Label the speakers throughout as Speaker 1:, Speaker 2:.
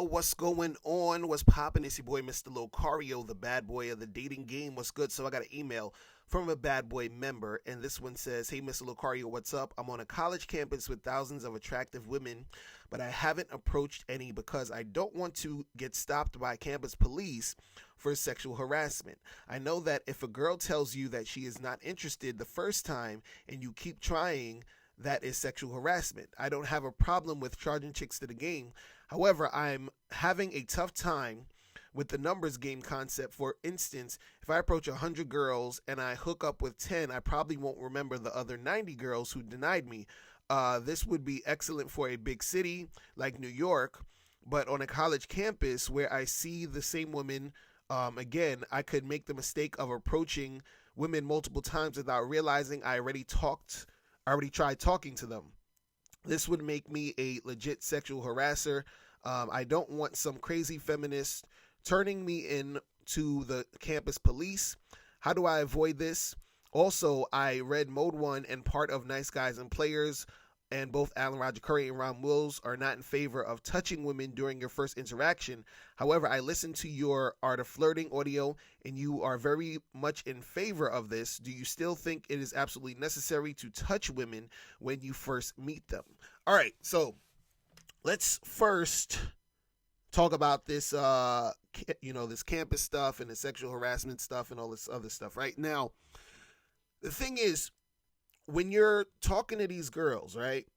Speaker 1: what's going on? What's poppin'? It's your boy, Mr. Locario, the bad boy of the dating game. What's good? So I got an email from a bad boy member, and this one says, "Hey, Mr. Locario, what's up? I'm on a college campus with thousands of attractive women, but I haven't approached any because I don't want to get stopped by campus police for sexual harassment. I know that if a girl tells you that she is not interested the first time and you keep trying, that is sexual harassment. I don't have a problem with charging chicks to the game. However, I'm having a tough time with the numbers game concept. For instance, if I approach 100 girls and I hook up with 10, I probably won't remember the other 90 girls who denied me. This would be excellent for a big city like New York, but on a college campus where I see the same women again, I could make the mistake of approaching women multiple times without realizing I already tried talking to them. This would make me a legit sexual harasser. I don't want some crazy feminist turning me in to the campus police. How do I avoid this? Also, I read Mode 1 and part of Nice Guys and Players, and both Alan Roger Curry and Ron Wills are not in favor of touching women during your first interaction. However, I listened to your Art of Flirting audio, and you are very much in favor of this. Do you still think it is absolutely necessary to touch women when you first meet them? All right, so let's first talk about this, this campus stuff and the sexual harassment stuff and all this other stuff. Right now, the thing is, when you're talking to these girls, right,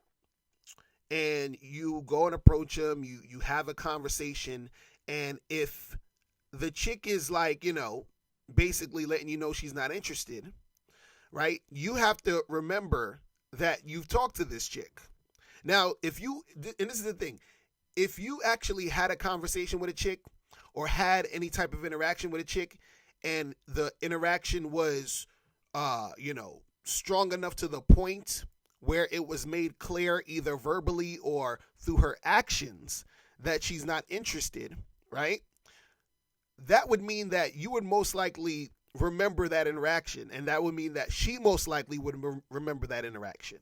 Speaker 1: and you go and approach them, you have a conversation, and if the chick is like, basically letting you know she's not interested, right, you have to remember that you've talked to this chick. Now, and this is the thing, if you actually had a conversation with a chick or had any type of interaction with a chick and the interaction was, strong enough to the point where it was made clear either verbally or through her actions that she's not interested, right? That would mean that you would most likely remember that interaction, and that would mean that she most likely would remember that interaction.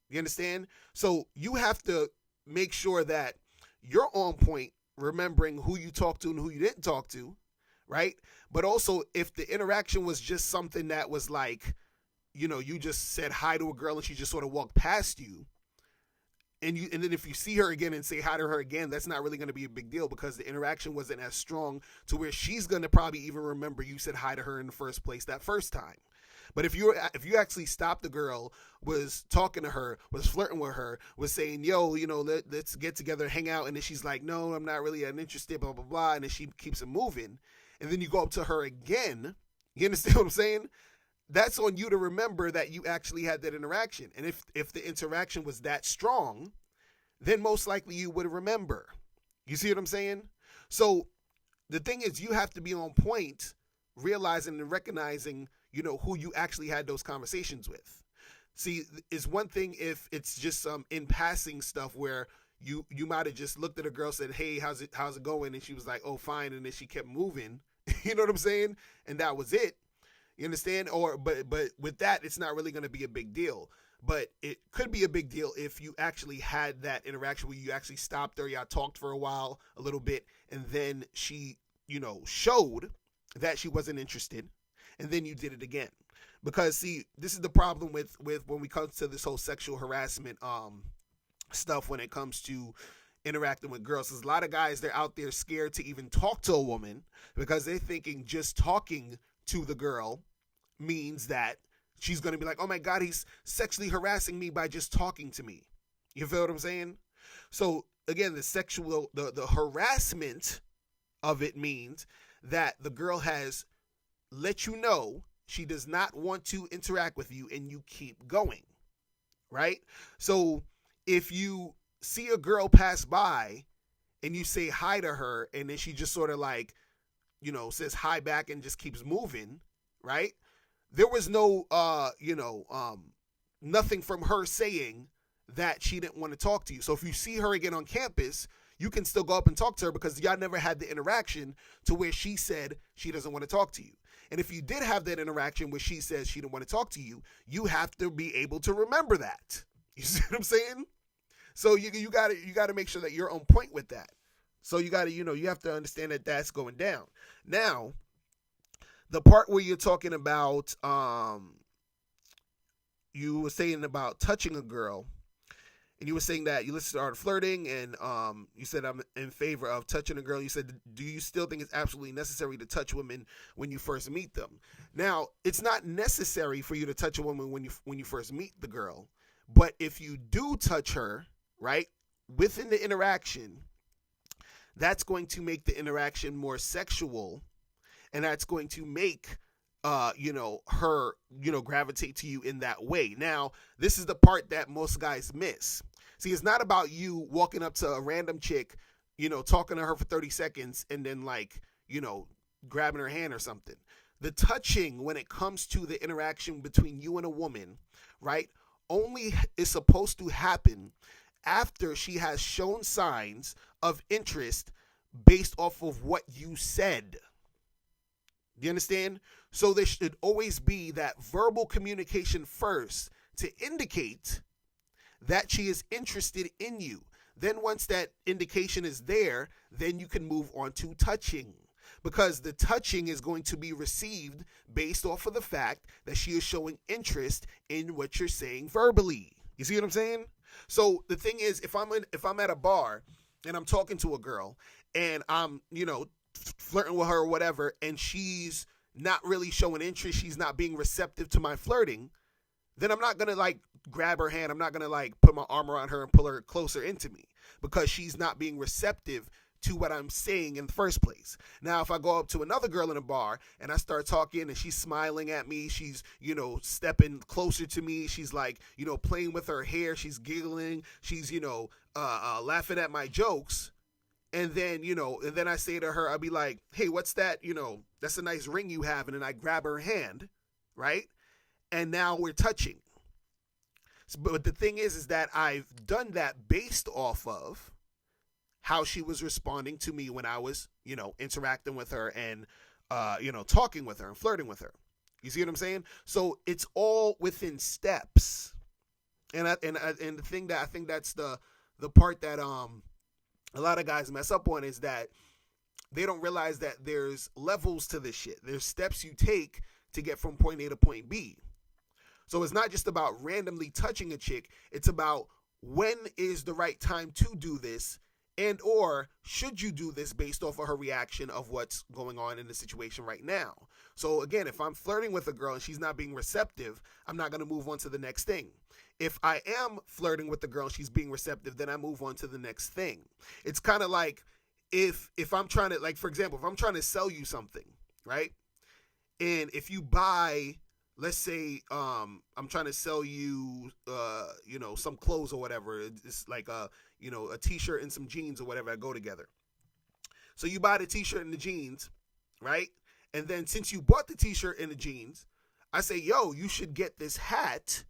Speaker 1: You understand? So you have to make sure that you're on point, remembering who you talked to and who you didn't talk to, right? But also, if the interaction was just something that was like, you just said hi to a girl and she just sort of walked past you, and then if you see her again and say hi to her again, that's not really going to be a big deal because the interaction wasn't as strong to where she's going to probably even remember you said hi to her in the first place that first time. But if you actually stopped the girl, was talking to her, was flirting with her, was saying, yo, let's get together, hang out, and then she's like, no, I'm not really interested, blah, blah, blah, and then she keeps it moving, and then you go up to her again, you understand what I'm saying? That's on you to remember that you actually had that interaction. And if the interaction was that strong, then most likely you would remember. You see what I'm saying? So the thing is, you have to be on point, realizing and recognizing, who you actually had those conversations with. See, it's one thing if it's just some in passing stuff where you might have just looked at a girl, said, hey, how's it going? And she was like, oh, fine. And then she kept moving. You know what I'm saying? And that was it. You understand? But with that, it's not really going to be a big deal. But it could be a big deal if you actually had that interaction where you actually stopped her, y'all talked for a while, a little bit, and then she, showed that she wasn't interested, and then you did it again. Because, see, this is the problem with when we come to this whole sexual harassment stuff when it comes to interacting with girls. There's a lot of guys, they're out there scared to even talk to a woman because they're thinking just talking to the girl means that she's going to be like, oh my God, he's sexually harassing me by just talking to me. You feel what I'm saying? So again, the harassment of it means that the girl has let you know she does not want to interact with you and you keep going, right? So if you see a girl pass by and you say hi to her and then she just sort of like, says hi back and just keeps moving, right? There was no, nothing from her saying that she didn't want to talk to you. So if you see her again on campus, you can still go up and talk to her because y'all never had the interaction to where she said she doesn't want to talk to you. And if you did have that interaction where she says she didn't want to talk to you, you have to be able to remember that. You see what I'm saying? So you got to make sure that you're on point with that. So you got to, you have to understand that that's going down. Now, the part where you're talking about, you were saying about touching a girl, and you were saying that you started flirting, and you said I'm in favor of touching a girl. You said, do you still think it's absolutely necessary to touch women when you first meet them? Now, it's not necessary for you to touch a woman when you first meet the girl, but if you do touch her, right, within the interaction, that's going to make the interaction more sexual, and that's going to make her, gravitate to you in that way. Now, this is the part that most guys miss. See, it's not about you walking up to a random chick, talking to her for 30 seconds and then grabbing her hand or something. The touching, when it comes to the interaction between you and a woman, right, only is supposed to happen after she has shown signs of interest based off of what you said. Do you understand? So there should always be that verbal communication first to indicate that she is interested in you. Then once that indication is there, then you can move on to touching. Because the touching is going to be received based off of the fact that she is showing interest in what you're saying verbally. You see what I'm saying? So the thing is, if I'm at a bar and I'm talking to a girl and I'm, flirting with her or whatever, and she's not really showing interest, she's not being receptive to my flirting, then I'm not going to grab her hand. I'm not going to put my arm around her and pull her closer into me because she's not being receptive to what I'm saying in the first place. Now, if I go up to another girl in a bar and I start talking and she's smiling at me, she's, stepping closer to me, she's playing with her hair, she's giggling, she's, laughing at my jokes. And then, and then I say to her, I'll be like, hey, what's that? That's a nice ring you have. And then I grab her hand, right? And now we're touching. But the thing is that I've done that based off of how she was responding to me when I was, interacting with her and, talking with her and flirting with her. You see what I'm saying? So it's all within steps. And the thing that I think that's the part that a lot of guys mess up on is that they don't realize that there's levels to this shit. There's steps you take to get from point A to point B. So it's not just about randomly touching a chick. It's about when is the right time to do this, and or should you do this based off of her reaction of what's going on in the situation right now. So again, if I'm flirting with a girl and she's not being receptive, I'm not going to move on to the next thing. If I am flirting with the girl and she's being receptive, then I move on to the next thing. It's kind of like if I'm trying to, for example, if I'm trying to sell you something, right? And if you buy, let's say, I'm trying to sell you, some clothes or whatever. It's like a t-shirt and some jeans or whatever that go together. So you buy the t-shirt and the jeans, right? And then since you bought the t-shirt and the jeans, I say, yo, you should get this hat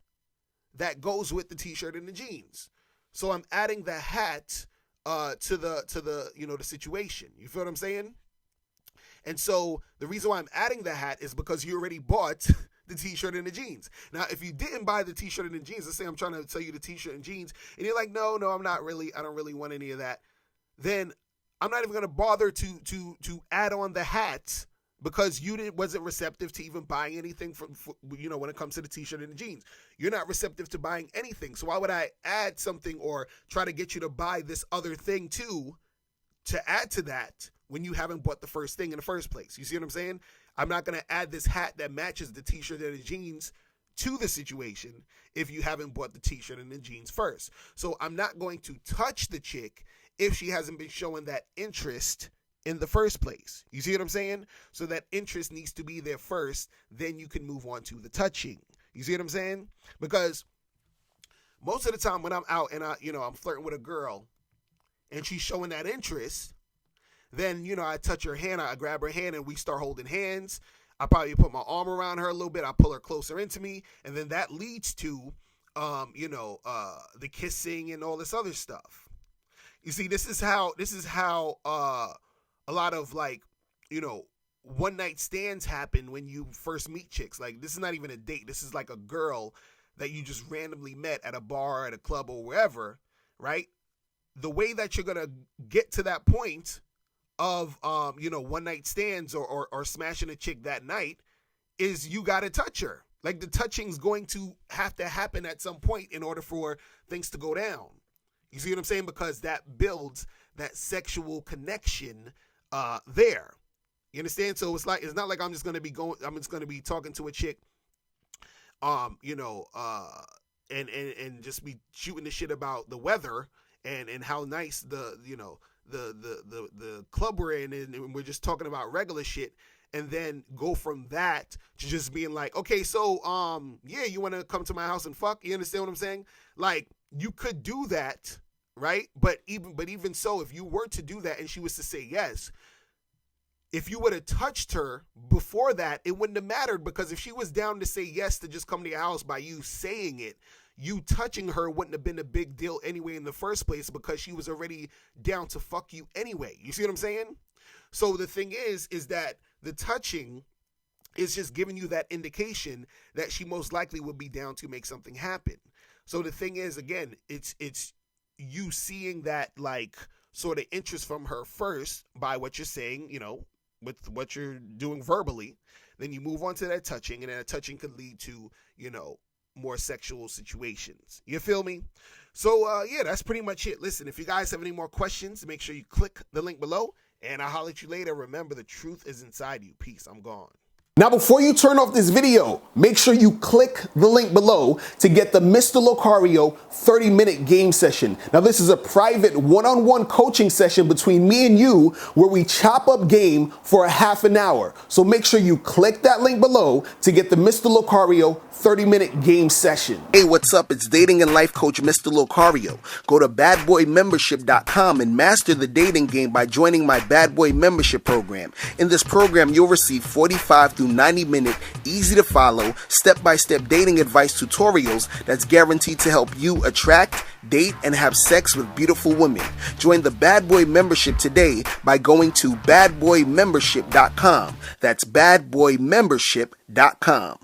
Speaker 1: that goes with the t-shirt and the jeans. So I'm adding the hat to the situation. You feel what I'm saying? And so the reason why I'm adding the hat is because you already bought the t-shirt and the jeans. Now, if you didn't buy the t-shirt and the jeans, let's say I'm trying to sell you the t-shirt and jeans, and you're like, no, I don't really want any of that, then I'm not even going to bother to add on the hat because you wasn't receptive to even buying anything from when it comes to the t-shirt and the jeans. You're not receptive to buying anything. So why would I add something or try to get you to buy this other thing too to add to that when you haven't bought the first thing in the first place? You see what I'm saying? I'm not going to add this hat that matches the t-shirt and the jeans to the situation if you haven't bought the t-shirt and the jeans first. So I'm not going to touch the chick if she hasn't been showing that interest in the first place. You see what I'm saying? So that interest needs to be there first, then you can move on to the touching. You see what I'm saying? Because most of the time when I'm out and I'm flirting with a girl and she's showing that interest, then, I touch her hand, I grab her hand and we start holding hands. I probably put my arm around her a little bit. I pull her closer into me. And then that leads to, the kissing and all this other stuff. You see, this is how a lot of one night stands happen when you first meet chicks. This is not even a date. This is like a girl that you just randomly met at a bar, at a club or wherever, right? the way that you're gonna get to that point of one night stands or smashing a chick that night is you gotta touch her. Like, the touching's going to have to happen at some point in order for things to go down. You see what I'm saying? Because that builds that sexual connection there. You understand? So it's not like I'm just gonna be talking to a chick, and just be shooting the shit about the weather and how nice the club we're in, and we're just talking about regular shit, and then go from that to just being like, okay, so yeah, you want to come to my house and fuck? You understand what I'm saying? Like, you could do that, right? But even so, if you were to do that and she was to say yes, if you would have touched her before that, it wouldn't have mattered, because if she was down to say yes to just come to your house by you saying it, you touching her wouldn't have been a big deal anyway in the first place, because she was already down to fuck you anyway. You see what I'm saying? So the thing is that the touching is just giving you that indication that she most likely would be down to make something happen. So the thing is, again, it's you seeing that, like, sort of interest from her first by what you're saying, with what you're doing verbally. Then you move on to that touching, and then that touching could lead to, more sexual situations. You feel me? So, yeah, that's pretty much it. Listen, if you guys have any more questions, make sure you click the link below, and I'll holler at you later. Remember, the truth is inside you. Peace. I'm gone. Now, before you turn off this video, make sure you click the link below to get the Mr. Locario 30-minute game session. Now, this is a private one-on-one coaching session between me and you where we chop up game for a half an hour. So make sure you click that link below to get the Mr. Locario 30-minute game session. Hey, what's up? It's dating and life coach Mr. Locario. Go to badboymembership.com and master the dating game by joining my Bad Boy membership program. In this program, you'll receive 45 through 90-minute, easy-to-follow, step-by-step dating advice tutorials that's guaranteed to help you attract, date, and have sex with beautiful women. Join the Bad Boy membership today by going to badboymembership.com. That's badboymembership.com.